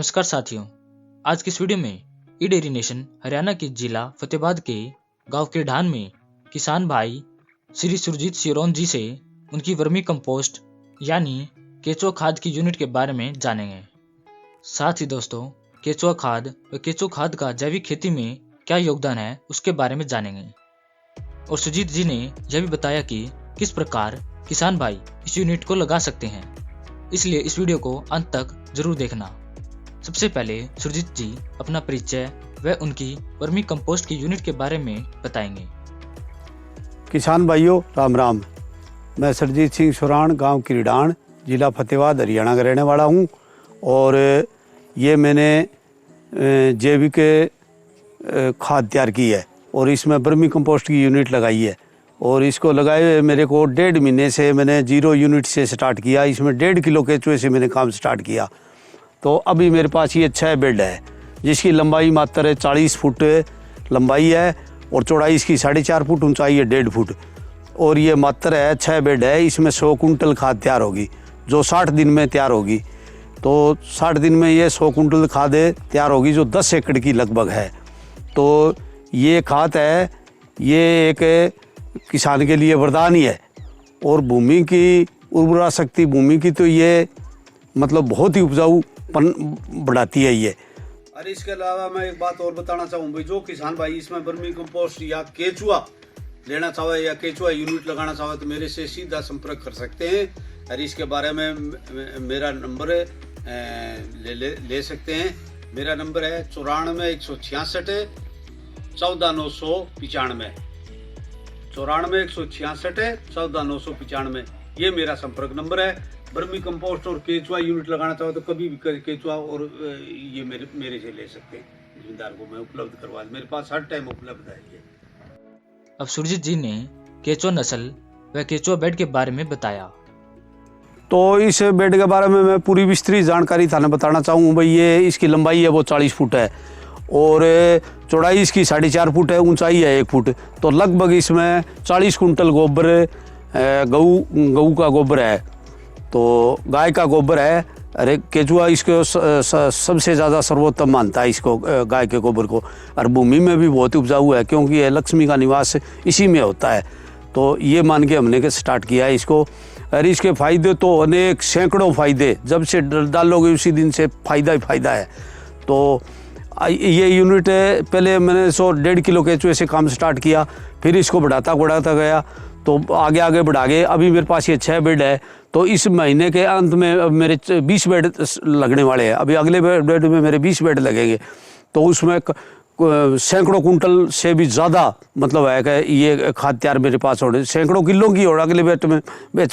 नमस्कार साथियों, आज की इस वीडियो में ई डेयरी नेशन हरियाणा के जिला फतेहाबाद के गांव किरडान में किसान भाई श्री सुरजीत सिरोन जी से उनकी वर्मी कंपोस्ट यानी केचुआ खाद की यूनिट के बारे में जानेंगे। साथ ही दोस्तों, केचुआ खाद व केचुआ खाद का जैविक खेती में क्या योगदान है उसके बारे में जानेंगे। और सुरजीत जी ने यह भी बताया कि किस प्रकार किसान भाई इस यूनिट को लगा सकते हैं, इसलिए इस वीडियो को अंत तक जरूर देखना। सबसे पहले सुरजीत जी अपना परिचय व उनकी वर्मी कंपोस्ट की यूनिट के बारे में बताएंगे। किसान भाइयों राम राम। मैं सुरजीत सिंह सुरान, गांव किरडान, जिला फतेहाबाद, हरियाणा का रहने वाला हूं। और ये मैंने जैविक खाद तैयार की है और इसमें वर्मी कंपोस्ट की यूनिट लगाई है। और इसको लगाए हुए मेरे को 1.5 महीने से मैंने 0 यूनिट से स्टार्ट किया। इसमें 1.5 किलो केचुए से मैंने काम स्टार्ट किया। तो अभी मेरे पास ये 6 बेड है, जिसकी लंबाई मात्र 40 फुट लंबाई है और चौड़ाई इसकी 4.5 फुट, ऊंचाई है 1.5 फुट। और ये मात्र है 6 बेड है। इसमें 100 कुंटल खाद तैयार होगी, जो 60 दिन में तैयार होगी। तो 60 दिन में ये 100 कुंटल खाद तैयार होगी, जो 10 एकड़ की लगभग है। तो ये खाद है, ये एक किसान के लिए वरदान ही है। और भूमि की उर्वरा शक्ति, भूमि की तो ये मतलब बहुत ही उपजाऊपन बढ़ाती है ये। और इसके अलावा मैं एक बात और बताना चाहूँ भाई, जो किसान भाई इसमें वर्मी कंपोस्ट या केचुआ लेना चाहे या केचुआ यूनिट लगाना चाहे तो मेरे से सीधा संपर्क कर सकते हैं। और इसके बारे में मेरा नंबर ले सकते हैं। मेरा नंबर है 94 166 14 995, 94 166 14 995। ये मेरा संपर्क नंबर है। वर्मी कंपोस्ट और केचुआ यूनिट लगाना चाहो तो कभी भी केचुआ और ये मेरे से ले सकते हैं। जिम्मेदार को मैं उपलब्ध करवा, मेरे पास हर टाइम उपलब्ध है ये। अब सुरजीत जी ने केचुआ नस्ल व केचुआ बेड के बारे में बताया। तो इस बेड के बारे में मैं पूरी विस्तृत जानकारी थाने बताना चाहूँ भाई। ये इसकी लंबाई है वो 40 फुट है और चौड़ाई इसकी 4.5 फुट है, ऊंचाई है 1 फुट। तो लगभग इसमें 40 कुंटल गोबर गऊ का गोबर है, तो गाय का गोबर है। अरे केचुआ इसको सबसे ज़्यादा सर्वोत्तम मानता है इसको, गाय के गोबर को। और भूमि में भी बहुत उपजाऊ है, क्योंकि ये लक्ष्मी का निवास इसी में होता है। तो ये मान के हमने के स्टार्ट किया है इसको। और इसके फ़ायदे तो अनेक सैकड़ों फ़ायदे, जब से डालोगे उसी दिन से फ़ायदा ही फ़ायदा है। तो ये यूनिट पहले मैंने 150 किलो केचुए से काम स्टार्ट किया, फिर इसको बढ़ाता गया, तो आगे आगे बढ़ा गए। अभी मेरे पास ये 6 बेड है। तो इस महीने के अंत में अब मेरे 20 बेड लगने वाले हैं। अभी अगले बेड में मेरे 20 बेड लगेंगे। तो उसमें सैकड़ों कुंटल से भी ज़्यादा मतलब है कि ये खाद तैयार मेरे पास होने, सैकड़ों किलो की और अगले बैच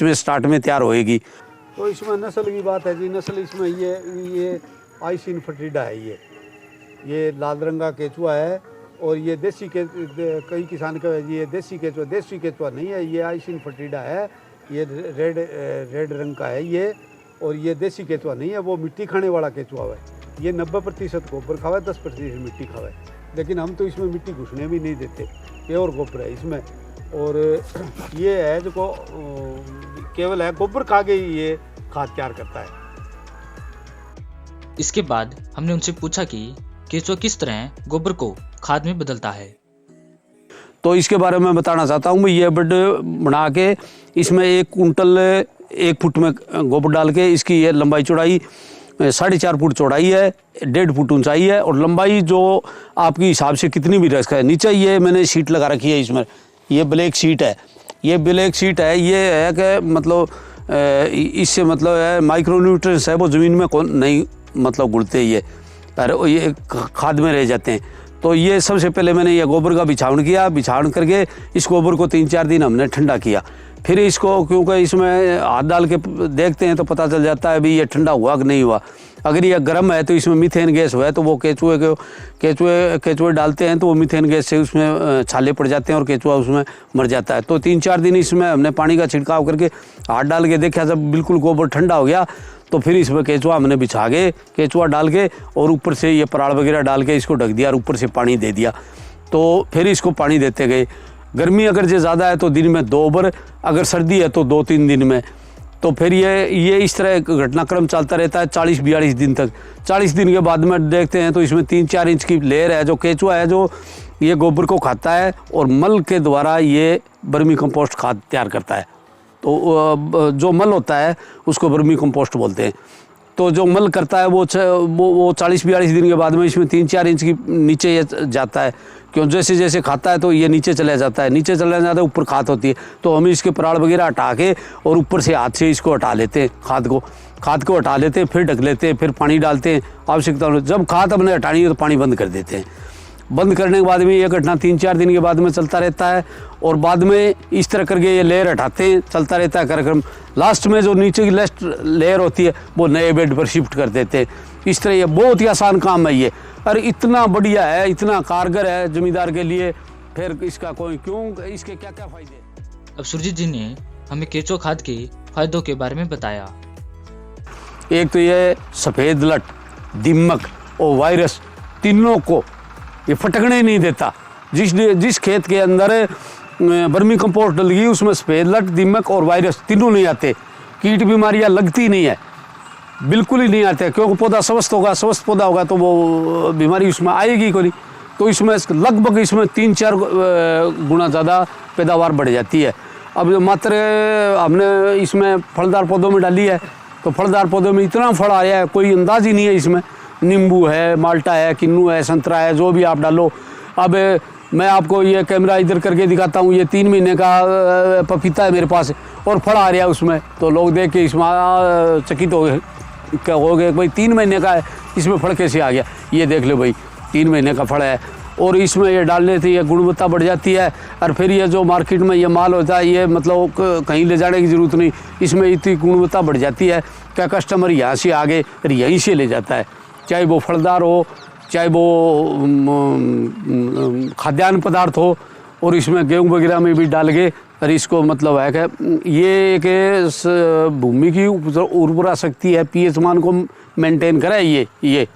में स्टार्ट में तैयार होएगी। तो इसमें नस्ल की बात है जी, नस्ल इसमें ये आइसिन फटीडा है। ये लाल रंग का केचुआ है। और ये देसी के कई किसान का ये देसी केचुआ नहीं है, ये आइसिन फटीडा है। ये रेड रंग का है ये। और ये देसी केचुआ नहीं है, वो मिट्टी खाने वाला केचुआ है। ये 90% गोबर खावा, 10% मिट्टी खावा। लेकिन हम तो इसमें मिट्टी घुसने भी नहीं देते, प्योर गोबर है इसमें। और ये है जो केवल है गोबर खा के ही ये खाद तैयार करता है। इसके बाद हमने उनसे पूछा कि केचुआ किस तरह गोबर को खाद में बदलता है। तो इसके बारे में बताना चाहता हूँ। ये बेड बना के इसमें 1 कुंटल 1 फुट में गोबर डाल के, इसकी ये लंबाई चौड़ाई 4.5 फुट चौड़ाई है, 1.5 फुट ऊंचाई है। और लंबाई जो आपकी हिसाब से कितनी भी रखा है। नीचे ये मैंने शीट लगा रखी है इसमें, ये ब्लैक शीट है। ये ब्लैक शीट है, ये है कि मतलब इससे मतलब है माइक्रो न्यूट्रिएंट्स है वो ज़मीन में नहीं मतलब घुलते, ये और ये खाद में रह जाते हैं। तो ये सबसे पहले मैंने ये गोबर का बिछावन किया। बिछावन करके इस गोबर को 3-4 दिन हमने ठंडा किया। फिर इसको, क्योंकि इसमें हाथ डाल के देखते हैं तो पता चल जाता है भी ये ठंडा हुआ कि नहीं हुआ। अगर ये गर्म है तो इसमें मीथेन गैस हुआ है, तो वो केचुए डालते हैं तो वो मीथेन गैस से उसमें छाले पड़ जाते हैं और केचुआ उसमें मर जाता है। तो 3-4 दिन इसमें हमने पानी का छिड़काव करके हाथ डाल के देखा। जब बिल्कुल गोबर ठंडा हो गया तो फिर इसमें केचुआ हमने बिछा के, केचुआ डाल के और ऊपर से ये पराड़ वगैरह डाल के इसको ढक दिया और ऊपर से पानी दे दिया। तो फिर इसको पानी देते गए। गर्मी अगर जो ज़्यादा है तो दिन में 2 बार, अगर सर्दी है तो 2-3 दिन में। तो फिर ये इस तरह घटनाक्रम चलता रहता है 40-42 दिन तक। 40 दिन के बाद में देखते हैं तो इसमें 3-4 इंच की लेयर है जो केचुआ है, जो ये गोबर को खाता है और मल के द्वारा ये वर्मी कंपोस्ट खाद तैयार करता है। तो जो मल होता है उसको वर्मी कंपोस्ट बोलते हैं। तो जो मल करता है वो 40-42 दिन के बाद में इसमें 3-4 इंच की नीचे ये जाता है, क्यों जैसे जैसे खाता है तो ये नीचे चला जाता है, नीचे चला जाता है, ऊपर खाद होती है। तो हम इसके पराड़ वगैरह हटा के और ऊपर से हाथ से इसको हटा लेते हैं, खाद को हटा लेते हैं, फिर ढक लेते हैं, फिर पानी डालते हैं आवश्यकता अनुसार। जब खाद हमने हटानी है तो पानी बंद कर देते हैं। बंद करने के बाद में ये घटना 3-4 दिन के बाद में चलता रहता है और बाद में इस तरह करके ये लेयर हटाते हैं, चलता रहता है कार्यक्रम। लास्ट में जो नीचे की लास्ट लेयर होती है वो नए बेड पर शिफ्ट कर देते हैं। इस तरह ये बहुत ही आसान काम है ये, और इतना बढ़िया है, इतना कारगर है जमींदार के लिए। फिर इसका कोई क्यों, इसके क्या क्या फायदे। अब सुरजीत जी ने हमें केचुआ खाद के फायदों के बारे में बताया। एक तो ये सफ़ेद लट, दीमक और वायरस तीनों को ये फटकने नहीं देता। जिस खेत के अंदर वर्मी कंपोस्ट डल गई उसमें सफ़ेद लट, दीमक और वायरस तीनों नहीं आते। कीट बीमारियां लगती नहीं है, बिल्कुल ही नहीं आते, क्योंकि पौधा स्वस्थ पौधा होगा तो वो बीमारी उसमें आएगी कोई। तो इसमें लगभग इसमें 3-4 गुना ज़्यादा पैदावार बढ़ जाती है। अब मात्र हमने इसमें फलदार पौधों में डाली है तो फलदार पौधों में इतना फल आया है कोई अंदाज ही नहीं है। इसमें नींबू है, माल्टा है, किन्नू है, संतरा है, जो भी आप डालो। अब मैं आपको ये कैमरा इधर करके दिखाता हूँ, ये 3 महीने का पपीता है मेरे पास और फल आ रहा है उसमें। तो लोग देख के इसमें चकित हो गए भाई 3 महीने का है, इसमें फल कैसे आ गया। ये देख लो भाई 3 महीने का फल है और इसमें ये डालने से ये गुणवत्ता बढ़ जाती है। और फिर ये जो मार्केट में ये माल होता है ये मतलब कहीं ले जाने की ज़रूरत नहीं, इसमें इतनी गुणवत्ता बढ़ जाती है क्या कस्टमर यहाँ से आगे यहीं से ले जाता है, चाहे वो फलदार हो, चाहे वो खाद्यान्न पदार्थ हो। और इसमें गेहूँ वगैरह में भी डाल के और इसको मतलब है कि ये एक भूमि की उर्वरा शक्ति है, पीएच मान को मेंटेन करे ये।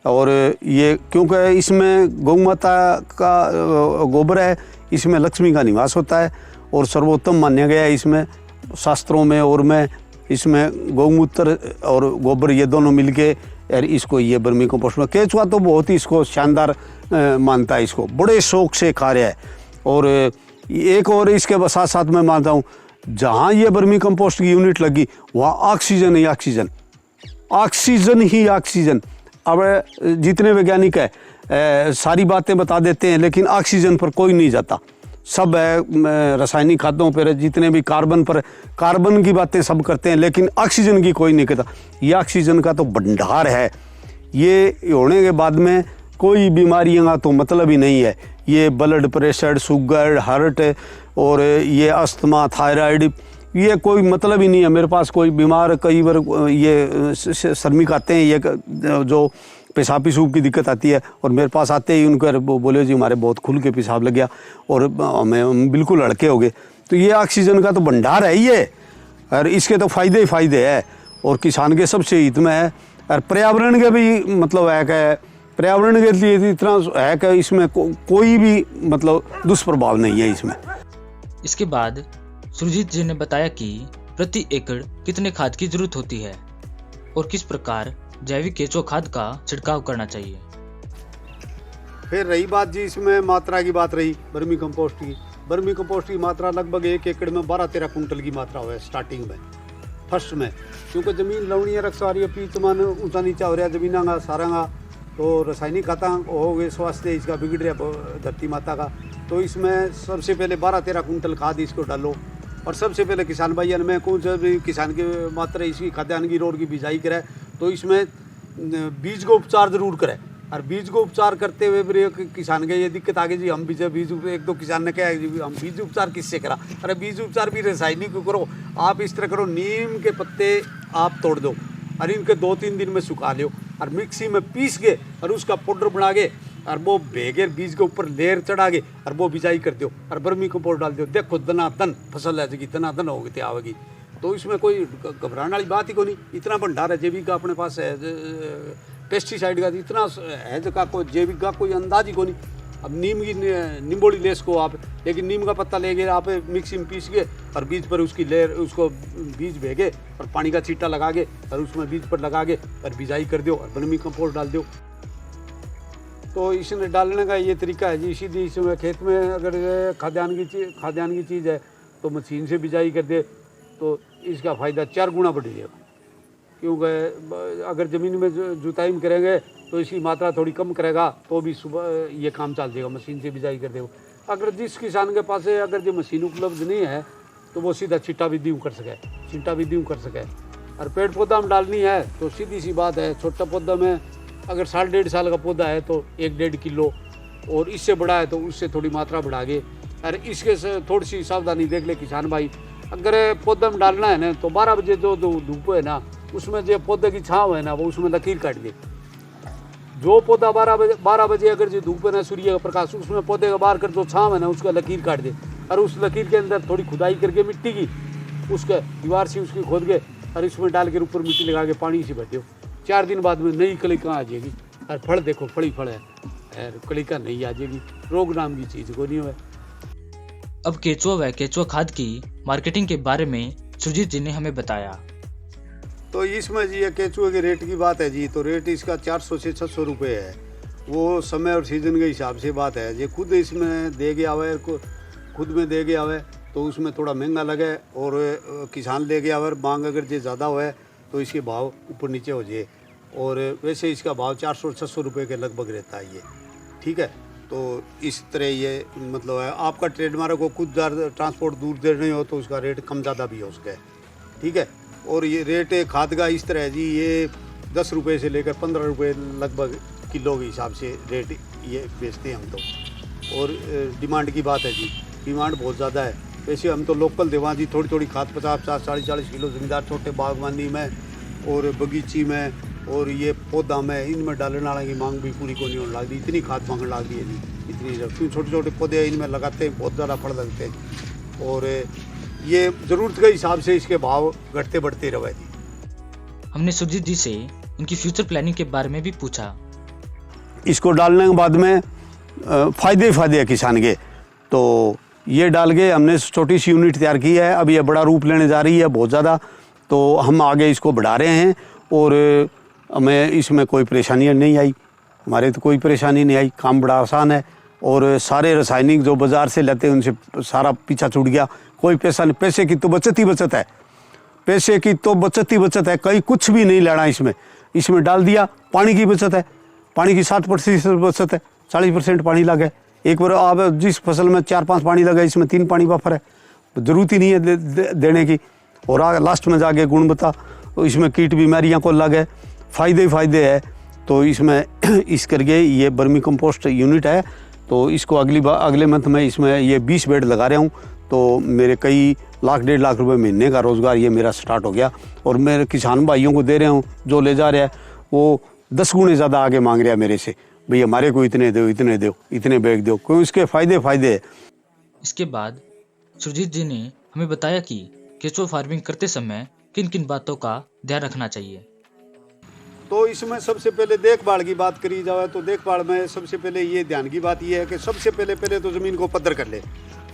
और ये क्योंकि इसमें गौ माता का गोबर है, इसमें लक्ष्मी का निवास होता है और सर्वोत्तम माना गया है इसमें शास्त्रों में। और में इसमें गौमूत्र और गोबर ये दोनों मिलके और इसको ये वर्मी कंपोस्ट में केचुआ तो बहुत ही इसको शानदार मानता है, इसको बड़े शौक से खा रहा है। और एक और इसके साथ साथ मैं मानता हूँ जहाँ ये वर्मी कंपोस्ट की यूनिट लगी वहाँ ऑक्सीजन ही ऑक्सीजन। अब जितने वैज्ञानिक है सारी बातें बता देते हैं लेकिन ऑक्सीजन पर कोई नहीं जाता। सब रासायनिक खादों पर जितने भी कार्बन की बातें सब करते हैं लेकिन ऑक्सीजन की कोई नहीं कहता। ये ऑक्सीजन का तो भंडार है। ये होने के बाद में कोई बीमारियों का तो मतलब ही नहीं है। ये ब्लड प्रेशर, शुगर, हार्ट और ये अस्थमा, थायराइड, ये कोई मतलब ही नहीं है। मेरे पास कोई बीमार कई बार ये श्रमिक आते हैं, ये जो पेशाब पिसूब की दिक्कत आती है और मेरे पास आते ही उनको वो बोले जी हमारे बहुत खुल के पेशाब लग गया और हमें बिल्कुल हड़के हो गए। तो ये ऑक्सीजन का तो भंडार है ये, और इसके तो फ़ायदे ही फ़ायदे है और किसान के सबसे हित में है। और पर्यावरण के भी मतलब है कि पर्यावरण के लिए इतना है कि इसमें कोई भी मतलब दुष्प्रभाव नहीं है इसमें। इसके बाद सुरजीत जी ने बताया कि प्रति एकड़ कितने खाद की जरूरत होती है और किस प्रकार जैविक केचुआ खाद का छिड़काव करना चाहिए। फिर रही बात जी इसमें मात्रा की बात रही वर्मी कंपोस्ट की मात्रा लगभग 1 एकड़ में 12-13 कुंटल की मात्रा हुआ है स्टार्टिंग में, फर्स्ट में। क्योंकि ज़मीन लवणीय रख सारी पीतमान ऊंचा नीचा हो रहा है ज़मीन का सारा का, तो रासायनिक खाता हो गए, स्वास्थ्य इसका बिगड़ रहा धरती माता का। तो इसमें सबसे पहले 12-13 कुंटल खाद इसको डालो। और सबसे पहले किसान भाइयों में कौन सा भी किसान की मात्रा इसकी खाद्यान्न की रोड की बिजाई करे तो इसमें बीज को उपचार जरूर करें। और बीज को उपचार करते हुए फिर किसान के ये दिक्कत आ गई जी हम बीज 1-2 किसान ने कहा जी हम बीज उपचार किससे करा। अरे बीज उपचार भी रासायनिक करो, आप इस तरह करो, नीम के पत्ते आप तोड़ दो और इनके 2-3 दिन में सुखा लो और मिक्सी में पीस के और उसका पाउडर बना के और वो भेगे बीज के ऊपर लेयर चढ़ा के और वो बिजाई कर दो और वर्मी कंपोस्ट डाल दो। देखो दनादन फसल है दनादन होगी आवेगी। तो इसमें कोई घबराने वाली बात ही को नहीं। इतना भंडार है जैविक का अपने पास है, पेस्टिसाइड का इतना है जगह कोई जैविक का कोई अंदाज ही को नहीं। अब नीम की निम्बोड़ी ले इसको आप, लेकिन नीम का पत्ता ले गए आप मिक्सी में पीस के और बीज पर उसकी लेयर उसको बीज भेगे और पानी का छींटा लगा के और उसमें बीज पर लगा के और बिजाई कर दो और वर्मी कंपोस्ट डाल दो। तो इसमें डालने का ये तरीका है जी। सीधी इसमें खेत में अगर खाद्यान्न की चीज़ है तो मशीन से बिजाई कर दे तो इसका फ़ायदा 4 गुना बढ़ जाएगा, क्योंकि अगर ज़मीन में जुताई में करेंगे तो इसकी मात्रा थोड़ी कम करेगा तो भी सुबह ये काम चल जाएगा, मशीन से बिजाई कर देगा। अगर जिस किसान के पास है अगर जो मशीन उपलब्ध नहीं है तो वो सीधा छिट्टा विधि कर सके। और पेड़ पौधा में डालनी है तो सीधी सी बात है, छोटा पौधा में अगर 1.5 साल का पौधा है तो 1-1.5 किलो, और इससे बड़ा है तो उससे थोड़ी मात्रा बढ़ा के। और इसके से थोड़ी सी सावधानी देख ले किसान भाई, अगर पौधे में डालना है ना तो 12 बजे जो धूप है ना उसमें जो पौधे की छाँव है ना वो उसमें लकीर काट दे। जो पौधा 12 बजे अगर जो धूप है ना सूर्य का प्रकाश उसमें पौधे का बाहर कर जो छाँव है ना उसका लकीर काट दे, और उस लकीर के अंदर थोड़ी खुदाई करके मिट्टी की उसके दीवार से उसकी खोद के और इसमें डाल के ऊपर मिट्टी लगा के पानी से भर दो। 4 दिन बाद में नई कलिका आ जाएगी और फल देखो फल है, कलिका नहीं आ जाएगी, रोग नाम की चीज़ को नहीं है। अब केचुआ व केचुआ खाद की मार्केटिंग के बारे में सुरजीत जी ने हमें बताया। तो इसमें जी ये केचुए के रेट की बात है जी, तो रेट इसका 400 से 600 रुपये है। वो समय और सीजन के हिसाब से बात है। ये खुद इसमें दे के आवे, खुद में दे के आवे तो उसमें थोड़ा महंगा लगे, और किसान ले के आवे मांग अगर ये ज़्यादा हुए तो इसके भाव ऊपर नीचे हो जाए। और वैसे इसका भाव 400-600 रुपये के लगभग रहता है ये, ठीक है। तो इस तरह ये मतलब है, आपका ट्रेडमार्क को खुद ट्रांसपोर्ट दूर देने हो तो उसका रेट कम ज़्यादा भी हो सके, ठीक है। और ये रेट खाद का इस तरह है जी, ये 10 रुपये से लेकर 15 रुपये लगभग किलो के हिसाब से रेट ये बेचते हैं हम तो। और डिमांड की बात है जी, डिमांड बहुत ज़्यादा है। वैसे हम तो लोकल देवा जी थोड़ी खाद 50-50 40-40 किलो ज़मींदार छोटे बागवानी में और बगीची में और ये पौधा में इनमें डालने वाले की मांग भी पूरी को नहीं होने लगी, इतनी खाद मांगने लगी है जी, इतनी छोटे पौधे इनमें लगाते हैं, बहुत ज़्यादा फल लगते हैं। और ये ज़रूरत के हिसाब से इसके भाव घटते बढ़ते रहे जी। हमने सुरजीत जी से इनकी फ्यूचर प्लानिंग के बारे में भी पूछा। इसको डालने के बाद में फ़ायदे है किसान के। तो ये डाल के हमने छोटी सी यूनिट तैयार की है, अब ये बड़ा रूप लेने जा रही है बहुत ज़्यादा, तो हम आगे इसको बढ़ा रहे हैं। और हमें इसमें कोई परेशानियाँ नहीं आई, हमारे तो कोई परेशानी नहीं आई, काम बड़ा आसान है। और सारे रासायनिक जो बाज़ार से लेते हैं उनसे सारा पीछा छूट गया, कोई पैसा नहीं, पैसे की तो बचत ही बचत है, पैसे की तो बचत ही बचत है, कहीं कुछ भी नहीं लेना इसमें डाल दिया। पानी की बचत है, पानी की 60% बचत है, 40% पानी लगे। एक बार आप जिस फसल में 4-5 पानी लगे इसमें 3 पानी बफर है, ज़रूरत ही नहीं है देने की। और लास्ट में जाके गुणवत्ता, तो इसमें कीट बीमारियाँ को लगे, फ़ायदे ही फ़ायदे है। तो इसमें इस करके ये वर्मी कंपोस्ट यूनिट है, तो इसको अगले मंथ में इसमें ये 20 बेड लगा रहा हूँ। तो मेरे कई लाख 1.5 लाख रुपए महीने का रोज़गार ये मेरा स्टार्ट हो गया। और मेरे किसान भाइयों को दे रहा हूँ, जो ले जा रहा है वो 10 गुने ज़्यादा आगे मांग रहा है मेरे से, भाई हमारे को इतने दो, इतने बैग दो, क्यों इसके फ़ायदे है। इसके बाद सुरजीत जी ने हमें बताया कि केचुआ फार्मिंग करते समय किन किन बातों का ध्यान रखना चाहिए। तो इसमें सबसे पहले देखभाल की बात करी जाए तो देखभाल में सबसे पहले ये ध्यान की बात ये है कि सबसे पहले तो ज़मीन को पद्धर कर ले।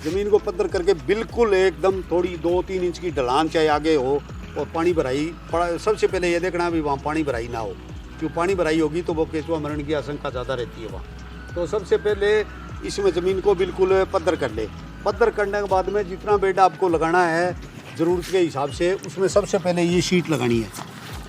ज़मीन को पद्धर करके बिल्कुल एकदम थोड़ी 2-3 इंच की ढलान चाहे आगे हो, और पानी भराई सबसे पहले ये देखना भी वहाँ पानी भराई ना हो, क्यों पानी भराई होगी तो वो केचुआ मरण की आशंका ज़्यादा रहती है वहाँ। तो सबसे पहले इसमें ज़मीन को बिल्कुल पद्धर कर ले। पद्धर करने के बाद में जितना बेड आपको लगाना है ज़रूरत के हिसाब से, उसमें सबसे पहले ये शीट लगानी है,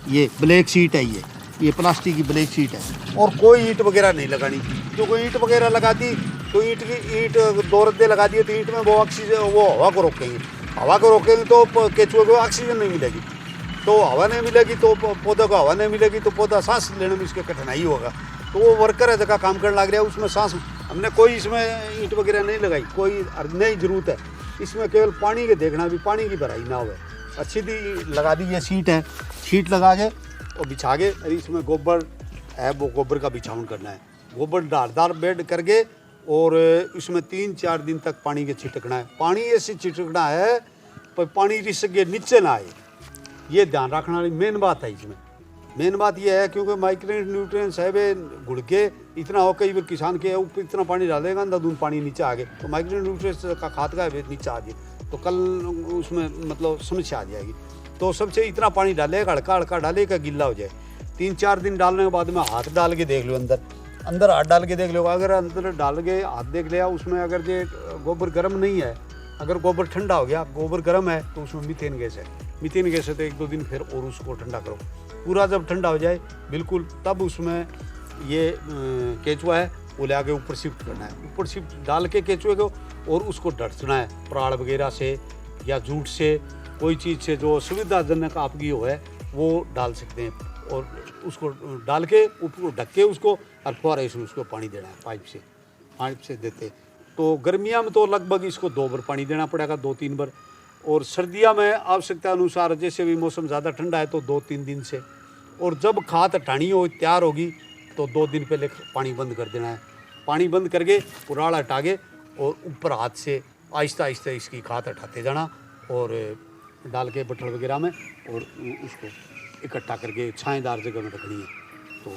ये ब्लैक शीट है, ये प्लास्टिक की ब्लैक शीट है। और कोई ईंट वगैरह नहीं लगानी, जो कोई ईंट वगैरह लगा दी तो ईंट 2 रद्दे लगा दिए तो ईंट में वो ऑक्सीजन, वो हवा को रोकेंगे, हवा को रोकेंगे तो केचुए को ऑक्सीजन नहीं मिलेगी, तो हवा नहीं मिलेगी तो पौधों को हवा नहीं मिलेगी तो पौधा सांस लेने में इसके कठिनाई होगा। तो वो वर्कर है जगह काम करने लग रहा है, उसमें सांस, हमने कोई इसमें ईंट वगैरह नहीं लगाई, कोई नहीं ज़रूरत है। इसमें केवल पानी के देखना भी, पानी की भराई ना हो। अच्छी दी लगा दी ये शीट है, शीट लगा के और बिछा के, और इसमें गोबर है वो गोबर का बिछावन करना है, गोबर डालदार बेड करके, और इसमें 3-4 दिन तक पानी के छिटकना है। पानी ऐसे छिटकना है पर पानी रिस के नीचे ना आए, ये ध्यान रखना वाली मेन बात है इसमें। मेन बात यह है क्योंकि माइक्रो न्यूट्रिएंट्स है वे घुड़ के इतना हो, कई बार किसान के ऊपर इतना पानी डालेगा अंधाधुंध पानी नीचे आ गए तो माइक्रो न्यूट्रिएंट्स का खाद का है नीचे आ जाए तो कल उसमें मतलब समस्या आ जाएगी। तो सबसे इतना पानी डालेगा, हल्का हल्का डालेगा, गिल्ला हो जाए। 3-4 दिन डालने के बाद में हाथ डाल के देख लो, अंदर हाथ डाल के देख लो। अगर अंदर डाल के हाथ देख लिया उसमें अगर जो गोबर गर्म नहीं है, अगर गोबर ठंडा हो गया, गोबर गर्म है तो उसमें मीथेन गैस है। मीथेन गैस है तो 1-2 दिन फिर और उसको ठंडा करो। पूरा जब ठंडा हो जाए बिल्कुल, तब उसमें ये केचुआ है वो ले आके ऊपर शिफ्ट करना है। ऊपर शिफ्ट डाल के केचुए को और उसको ढड़ना है पराड़ वगैरह से या जूट से, कोई चीज़ से जो सुविधाजनक आपकी हो है वो डाल सकते हैं। और उसको डाल के ऊपर ढक के उसको और फुहारे से उसको पानी देना है, पाइप से देते। तो गर्मियाँ में तो लगभग इसको 2 बार पानी देना पड़ेगा, 2-3 बार। और सर्दियाँ में आवश्यकता अनुसार जैसे भी मौसम ज़्यादा ठंडा है तो 2-3 दिन से। और जब खाद हटानी हो तैयार होगी तो 2 दिन पहले पानी बंद कर देना है। पानी बंद करके पुराड़ हटा के और ऊपर हाथ से आहिस्ता आहिस्ता इसकी खाद हटाते जाना और डाल के बट्ठल वगैरह में और उसको इकट्ठा करके छाएदार जगह में रखनी है। तो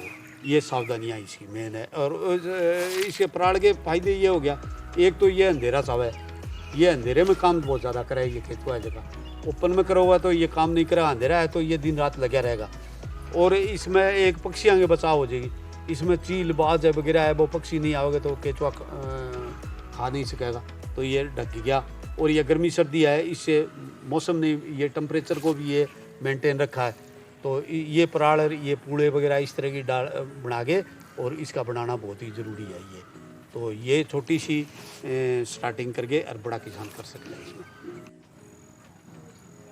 ये सावधानियाँ इसकी मेन है। और इसके पराड़ के फायदे ये हो गया, एक तो ये अंधेरा सावा है, ये अंधेरे में काम बहुत ज़्यादा करे। ये केचुआ जगह ओपन में करा हुआ तो ये काम नहीं करेगा, अंधेरा है तो ये दिन रात लगा रहेगा। और इसमें एक पक्षियों के बचाव हो जाएगी। इसमें चील बाज है वगैरह है, वो पक्षी नहीं आओगे तो केचुआ खा नहीं सकेगा। तो ये ढक गया। और ये गर्मी सर्दी है, इससे मौसम ने ये टेम्परेचर को भी ये मेंटेन रखा है। तो ये पराड़ ये पूड़े वगैरह इस तरह की डाल बना के और इसका बनाना बहुत ही ज़रूरी है। ये तो ये छोटी सी स्टार्टिंग करके और बड़ा किसान कर सकते हैं इसमें।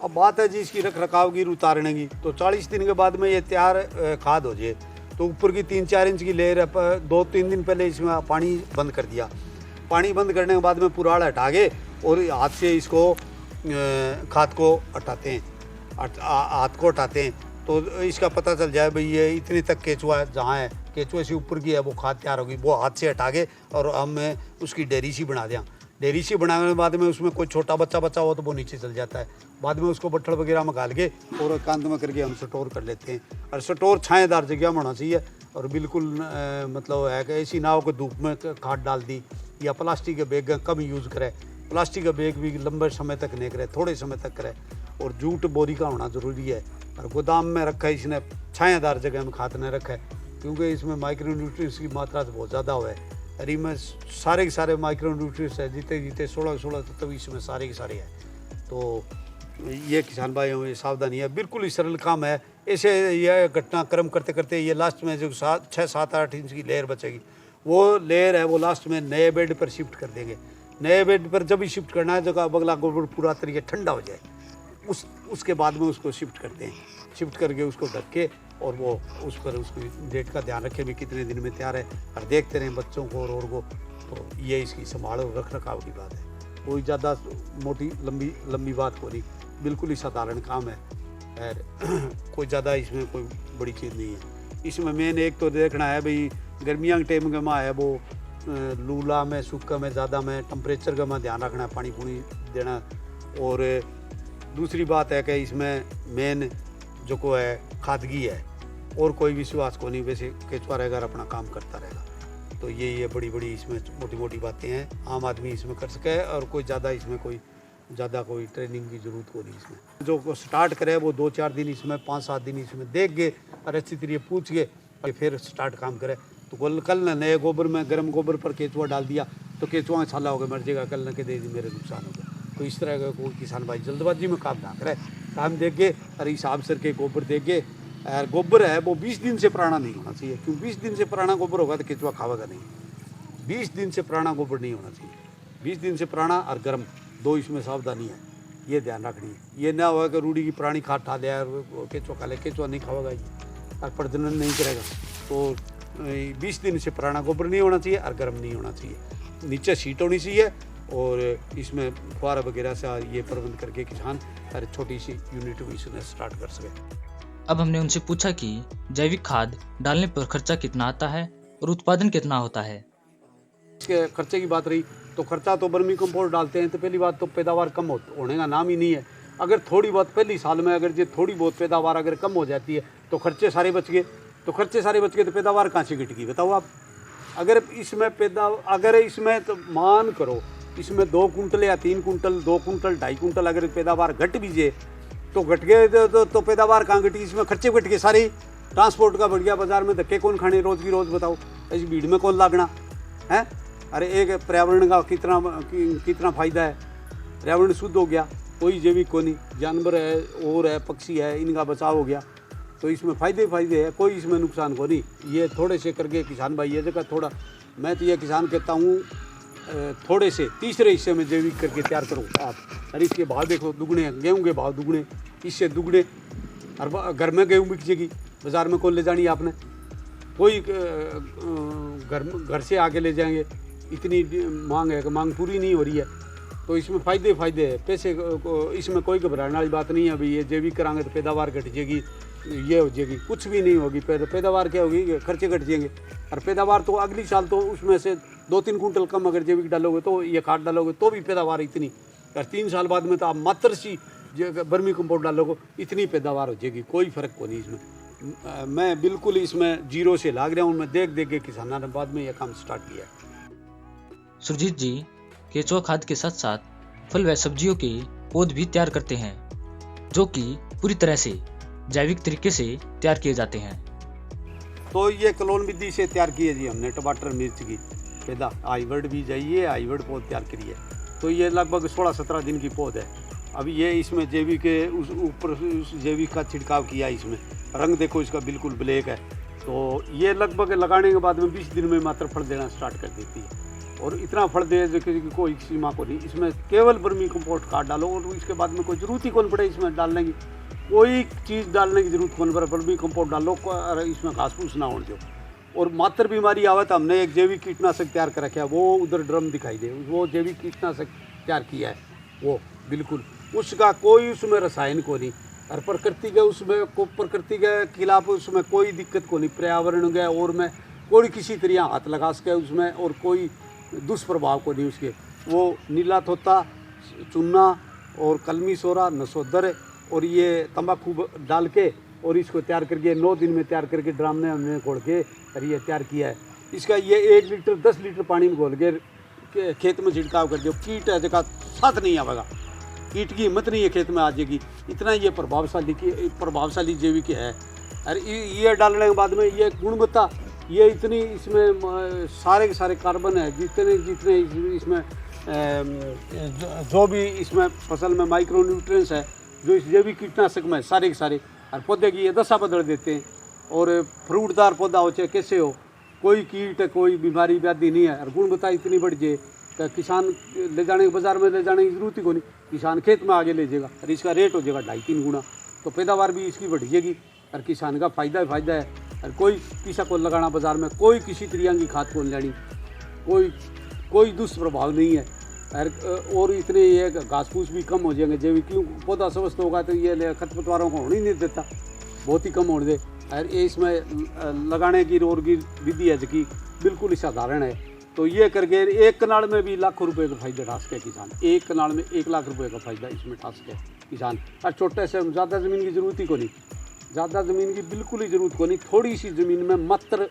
अब बात है जी इसकी रख रखाव की, उतारने की। तो 40 दिन के बाद में ये तैयार खाद हो जाए तो ऊपर की 3-4 इंच की लेयर 2-3 दिन पहले इसमें पानी बंद कर दिया। पानी बंद करने के बाद में पुराड़ हटा के और हाथ से इसको खाद को हटाते हैं, हाथ को हटाते हैं तो इसका पता चल जाए भाई ये इतने तक केचुआ जहाँ है, केचुए से ऊपर की है वो खाद तैयार होगी। वो हाथ से हटा के और हम उसकी डेरी सी बना दें। डेरी सी बनाने के बाद में उसमें कोई छोटा बच्चा हो तो वो नीचे चल जाता है। बाद में उसको बट्ठल वगैरह में गाल के और कांद में करके हम स्टोर कर लेते हैं। और स्टोर छाएदार जगह में होना चाहिए और बिल्कुल मतलब है कि ऐसी ना हो कि धूप में खाद डाल दी। या प्लास्टिक के बैग कम यूज़ करें, प्लास्टिक का बैग भी लंबे समय तक नहीं करे, थोड़े समय तक करे। और जूट बोरी का होना ज़रूरी है। और गोदाम में रखा है इसने, छायादार जगह में खाद नहीं रखा है क्योंकि इसमें माइक्रो न्यूट्रिएंट्स की मात्रा तो बहुत ज़्यादा हुआ है। अरे में सारे के सारे माइक्रो न्यूट्रिएंट्स है, जीते 16 तत्व इसमें सारे के सारे हैं। तो ये किसान भाइयों में सावधानी है, बिल्कुल ही सरल काम है। ऐसे यह घटनाक्रम करते करते ये लास्ट में जो 6-7-8 इंच की लेयर बचेगी, वो लेयर है वो लास्ट में नए बेड पर शिफ्ट कर देंगे। नए बेड पर जब भी शिफ्ट करना है जब अगला गोबर पूरा तरीके ठंडा हो जाए उसके बाद में उसको शिफ्ट करते हैं। शिफ्ट करके उसको ढक के और वो उस पर उसकी डेट का ध्यान रखें भी कितने दिन में तैयार है और देखते रहें बच्चों को और को। तो ये इसकी संभाल और रख रखाव की बात है। कोई ज़्यादा मोटी लंबी बात हो रही, बिल्कुल ही साधारण काम है और कोई ज़्यादा इसमें कोई बड़ी चीज़ नहीं है। इसमें मेन एक तो देखना है भाई गर्मियाँ के टाइम में है वो लूला में सूखा में ज़्यादा में टेम्परेचर का में ध्यान रखना है, पानी पूनी देना। और दूसरी बात है कि इसमें मेन जो को है खादगी है और कोई विश्वास को नहीं, वैसे केचुआ रहेगा अपना काम करता रहेगा। तो ये बड़ी बड़ी इसमें मोटी मोटी बातें हैं, आम आदमी इसमें कर सके और कोई ज़्यादा इसमें कोई ट्रेनिंग की ज़रूरत हो नहीं। इसमें जो स्टार्ट करे वो 2-4 दिन इसमें 5-7 दिन इसमें देख गए और अच्छी तरीके पूछ के और फिर स्टार्ट काम करे। तो कल नए गोबर में गर्म गोबर पर केचुआ डाल दिया तो केचुआ छाला हो गया मर जाएगा, कल न के दे मेरे नुकसान हो गया। तो इस तरह का कोई किसान भाई जल्दबाजी में काम ना करे, काम देख के और हिसाब से के गोबर देख के। और गोबर है वो 20 दिन से पुराना नहीं होना चाहिए, क्योंकि 20 दिन से पुराना गोबर होगा तो केचुआ खावेगा नहीं। 20 दिन से पुराना गोबर नहीं होना चाहिए। 20 दिन से पुराना और गर्म दो इसमें सावधानी है, ये ध्यान रखनी है। ये ना होगा कि रूढ़ी की पुरानी खाद ठा दिया और केचुआ खा ले, केचुआ नहीं खावेगा ये और प्रजनन नहीं करेगा। तो 20 दिन से पुराना गोबर नहीं होना चाहिए और गर्म नहीं होना चाहिए, नीचे शीट होनी चाहिए। और इसमें फुहारा वगैरह से ये प्रबंध करके किसान हर छोटी सी यूनिट भी इसमें स्टार्ट कर सके। अब हमने उनसे पूछा कि जैविक खाद डालने पर खर्चा कितना आता है और उत्पादन कितना होता है। इसके खर्चे की बात रही तो खर्चा तो वर्मी कंपोस्ट डालते हैं तो पहली बात तो पैदावार कम होने का नाम ही नहीं है। अगर थोड़ी बहुत पहली साल में अगर ये थोड़ी बहुत पैदावार अगर कम हो जाती है तो खर्चे सारे बच गए। तो खर्चे सारे बच गए तो पैदावार कहाँ से घट गई बताओ आप। अगर इसमें तो मान करो इसमें 2 कुंटल या 3 कुंटल 2 कुंटल 2.5 कुंटल अगर पैदावार घट भी जाए तो घट गए तो पैदावार कहाँ घटी, इसमें खर्चे घट गए सारे। ट्रांसपोर्ट का बढ़ गया, बाजार में धक्के कौन खाने रोज की रोज बताओ, इस भीड़ में कौन लागना है। अरे एक पर्यावरण का कितना फायदा है, पर्यावरण शुद्ध हो गया, कोई जैविक को नहीं, जानवर है और है पक्षी है, इनका बचाव हो गया। तो इसमें फ़ायदे है, कोई इसमें नुकसान को नहीं। ये थोड़े से करके किसान भाई ये जगह थोड़ा, मैं तो ये किसान कहता हूँ थोड़े से तीसरे हिस्से में जैविक करके तैयार करो आप। अरे इसके भाव देखो दुगने, गेहूँ के भाव दुगने, इससे दुगने। और घर में गेहूँ बिक जाएगी, बाज़ार में कौन ले जानी आपने, कोई घर से आके ले जाएंगे, इतनी मांग है कि मांग पूरी नहीं हो रही है। तो इसमें फ़ायदे है, पैसे इसमें कोई घबराने वाली बात नहीं है। अभी ये जैविक कराएंगे तो पैदावार घट जाएगी, ये हो जाएगी, कुछ भी नहीं होगी। पैदावार क्या होगी, खर्चे घट जाएंगे। और पैदावार तो अगली साल तो उसमें से 2-3 कुंटल कम अगर जैविक डालोगे तो ये खाद डालोगे तो भी पैदावार इतनी। और 3 साल बाद में तो आप मात्र सी वर्मी कंपोस्ट डालोगे इतनी पैदावार हो जाएगी, कोई फ़र्क को नहीं इसमें। मैं बिल्कुल इसमें जीरो से लाग रहा हूँ, मैं देख के किसानों ने बाद में यह काम स्टार्ट किया। सुरजीत जी केचुआ खाद के साथ साथ फल व सब्जियों के पौध भी तैयार करते हैं, जो कि पूरी तरह से जैविक तरीके से तैयार किए जाते हैं। तो ये क्लोन विधि से तैयार किए जी हमने टमाटर मिर्च की पैदा, हाइब्रिड भी जाइए, हाइब्रिड पौध तैयार करिए। तो ये लगभग 16-17 दिन की पौध है। अभी ये इसमें जैविक के ऊपर जैविक का छिड़काव किया, इसमें रंग देखो इसका बिल्कुल ब्लैक है। तो ये लगभग लगाने के बाद में 20 दिन में मात्र फल देना स्टार्ट कर देती है। और इतना फल दे जो कि कोई सीमा को नहीं। इसमें केवल वर्मी कंपोस्ट खाद डालो और इसके बाद में कोई ज़रूरत ही कौन पड़े इसमें डालने की, कोई चीज़ डालने की ज़रूरत कौन पड़े। वर्मी कंपोस्ट डालो, इसमें घास फूस ना होने दो। और मात्र बीमारी आवे तो हमने एक जैविक कीटनाशक तैयार कर रखा है, वो उधर ड्रम दिखाई दे, वो जैविक कीटनाशक तैयार किया है, वो बिल्कुल उसका कोई उसमें रसायन को नहीं। और प्रकृति के खिलाफ उसमें कोई दिक्कत को नहीं, पर्यावरण के और में कोई किसी तरह हाथ लगा सके उसमें, और कोई दुष्प्रभाव को नहीं उसके। वो नीला तोता, चूना और कलमी सोरा, नसोदर और ये तंबाकू डाल के और इसको तैयार करके 9 दिन में तैयार करके ड्राम में हमने घोल के और ये तैयार किया है। इसका ये 1 लीटर 10 लीटर पानी में घोल के खेत में छिड़काव कर दो। कीट है जगह साथ नहीं आवेगा, कीट की हिम्मत नहीं है खेत में आ जाएगी, इतना ये प्रभावशाली जैविक है। और ये डालने के बाद में ये गुणवत्ता, ये इतनी इसमें सारे के सारे कार्बन है, जितने इसमें जो भी इसमें फसल में माइक्रो न्यूट्रिएंट्स है जो इस जैविक कीटनाशक में सारे के सारे। और पौधे की ये दशा बदल देते हैं। और फ्रूटदार पौधा हो चाहे कैसे हो, कोई कीट कोई बीमारी व्याधि नहीं है। और गुणवत्ता इतनी बढ़ जाए तो किसान ले जाने बाजार में ले जाने की जरूरत ही को नहीं, किसान खेत में आगे ले जाएगा और इसका रेट हो जाएगा 2.5-3 गुना। तो पैदावार भी इसकी बढ़ जाएगी और किसान का फ़ायदा है। और कोई किसा को लगाना बाजार में, कोई किसी तरह की खाद को लेनी, कोई दुष्प्रभाव नहीं है। और इतने ये घास फूस भी कम हो जाएंगे। जैविक क्यों पौधा स्वस्थ होगा तो ये खरपतवारों को होने ही नहीं देता, बहुत ही कम होने दे। और ये इसमें लगाने की और की विधि है जो कि बिल्कुल साधारण है। तो ये करके एक कनाल में भी लाखों रुपए का फायदा उठा सके किसान, एक कनाल में 1 लाख रुपए का फायदा इसमें उठा सके किसान। और छोटे से ज़्यादा ज़मीन की ज़रूरत ही को नहीं, ज़्यादा ज़मीन की बिल्कुल ही ज़रूरत को नहीं, थोड़ी सी ज़मीन में मात्र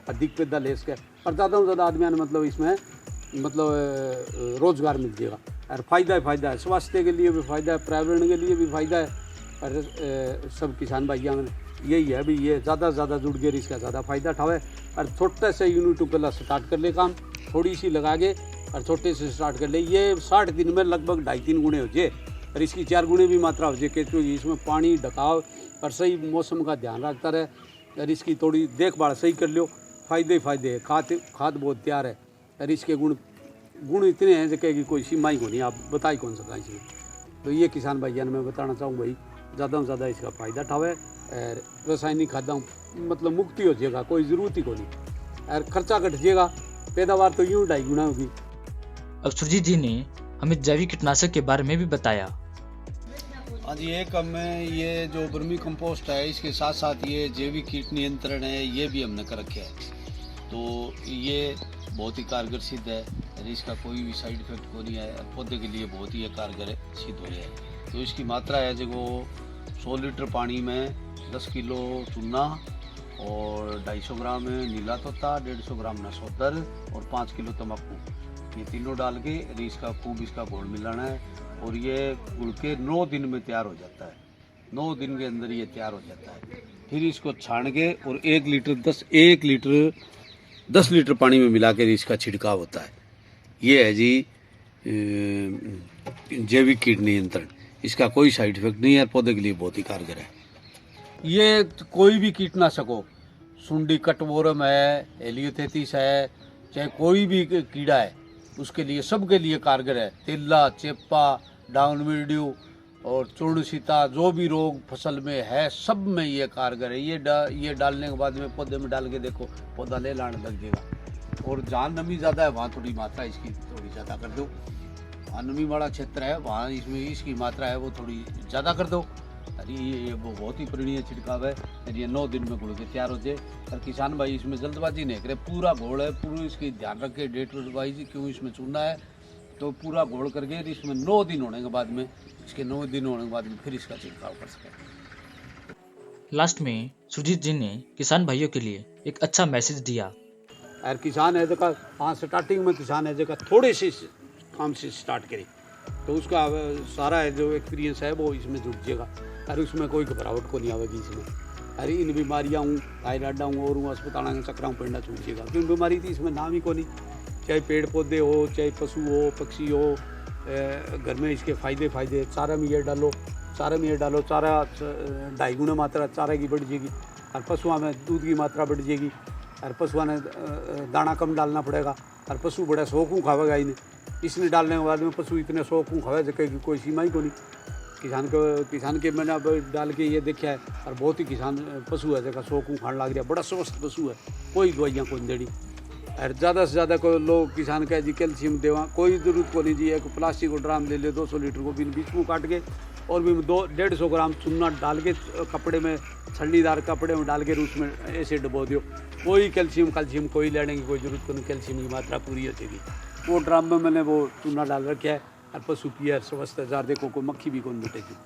अधिक पैदा ले सके और ज़्यादा से ज़्यादा आदमी मतलब इसमें रोज़गार मिल जाएगा। और फ़ायदा है, स्वास्थ्य के लिए भी फ़ायदा है, पर्यावरण के लिए भी फ़ायदा है। और सब किसान भाइयों में यही है भी ये ज़्यादा से ज़्यादा जुड़ गए, इसका ज़्यादा फ़ायदा उठावे। और छोटे से यूनिट पहला स्टार्ट कर ले काम, थोड़ी सी लगा के और छोटे से स्टार्ट कर ले। ये 60 दिन में लगभग 2.5-3 गुणे हो जाए और इसकी 4 गुणे भी मात्रा हो जाए। केचुआ इसमें पानी ढकाव और सही मौसम का ध्यान रखता रहे और इसकी थोड़ी देखभाल सही कर लो, फ़ायदे है। खाद बहुत तैयार है और इसके गुण इतने हैं कि कोई सीमा ही को नहीं, आप बता ही कौन सका इसमें। तो ये किसान भाइयों ने मैं बताना चाहूँ भाई, ज़्यादा से ज़्यादा इसका फ़ायदा उठावे और रासायनिक खादों मतलब मुक्ति हो जाएगा, कोई ज़रूरत ही को नहीं और खर्चा घट जाएगा, पैदावार तो यूँ 2.5 गुना होगी। अब सुरजीत जी ने हमें जैविक कीटनाशक के बारे में भी बताया। हाँ जी, एक हमें ये जो वर्मी कंपोस्ट है इसके साथ साथ ये जैविक कीट नियंत्रण है, ये भी हमने कर रखे है। तो ये बहुत ही कारगर सिद्ध है और इसका कोई भी साइड इफेक्ट को नहीं है, पौधे के लिए बहुत ही कारगर सिद्ध हो रहा है। तो इसकी मात्रा है जो 100 लीटर पानी में 10 किलो चूना और 250 ग्राम नीला तोता, 150 ग्राम नसोदर और 5 किलो तम्बाकू, ये तीनों डाल के इसका खूब इसका घोल मिलाना है। और ये गुड़ के 9 दिन में तैयार हो जाता है, 9 दिन के अंदर ये तैयार हो जाता है। फिर इसको छान के और 1 लीटर 10 लीटर पानी में मिला कर इसका छिड़काव होता है। ये है जी जैविक कीट नियंत्रण। इसका कोई साइड इफेक्ट नहीं है, पौधे के लिए बहुत ही कारगर है। ये कोई भी कीटनाशक हो, सुंडी कटवोरम है, हेलियोथेटिस है, चाहे कोई भी कीड़ा है, उसके लिए सबके लिए कारगर है। तिल्ला, चेपा, डाउन मिल्ड्यू और चूर्णसीता, जो भी रोग फसल में है सब में ये कारगर है। ये डालने के बाद में पौधे में डाल के देखो, पौधा ले लाने लग जाएगा। और जहाँ नमी ज़्यादा है वहाँ थोड़ी मात्रा इसकी थोड़ी ज़्यादा कर दो, वहाँ नमी वाला क्षेत्र है वहाँ इसमें इसकी मात्रा है वो थोड़ी ज़्यादा कर दो। अरे ये वो बहुत ही परिणीय छिड़काव है। ये 9 दिन में घोल के तैयार हो जाए। और किसान भाई इसमें जल्दबाजी नहीं करे, पूरा घोल है, पूरी इसकी ध्यान रखे, डेट वाइज क्यों इसमें चुनना है, तो पूरा घोल करके इसमें 9 दिन होने के बाद में, इसके 9 दिन होने के बाद में फिर इसका छिड़काव कर सकें। लास्ट में सुरजीत जी ने किसान भाइयों के लिए एक अच्छा मैसेज दिया। और किसान है जगह हाँ स्टार्टिंग में किसान है जगह थोड़े से काम से स्टार्ट करे तो उसका सारा जो एक्सपीरियंस है वो इसमें जुट जाएगा। और उसमें कोई घबराहट को नहीं आवेगी इसमें। अरे इन बीमारियाँ हूँ, थायराइड हूँ और अस्पताल के चक्कर में पड़ना छूट जाएगा, क्योंकि बीमारी थी इसमें नाम ही को नहीं। चाहे पेड़ पौधे हो, चाहे पशु हो, पक्षी हो, घर में इसके फ़ायदे चारा में ये डालो, चारा 2.5 गुना मात्रा चारा की बढ़ जाएगी। और पशुओं में दूध की मात्रा बढ़ जाएगी। और पशुओं ने दाना कम डालना पड़ेगा। और पशु बड़ा शौकू खावेगा इन्हें। इसने डालने के बाद में पशु इतने शौकू खावे जगह की कोई सीमा ही को नहीं। किसान के मैंने अब डाल के ये देखा है। और बहुत ही किसान पशु है जगह शौकू खाने लग गया, बड़ा स्वस्थ पशु है, कोई दवाइयाँ को नहीं देनी। और ज़्यादा से ज़्यादा कोई लोग किसान कहे जी कैल्शियम देवा, कोई ज़रूरत को नहीं जी। एक प्लास्टिक को ड्राम ले ले 200 लीटर को भी बीच में काट के और भी 150 ग्राम चूना डाल के कपड़े में, छलनीदार कपड़े में डाल के उसमें ऐसे डबो दो। कोई कैल्शियम कोई लेने की कोई ज़रूरत को नहीं, कैल्शियम की मात्रा पूरी हो जाएगी। वो ड्राम में मैंने वो चूना डाल रखा है और पशु पियर स्वस्थ है। जार देखो कोई मक्खी भी कौन बैठेगी।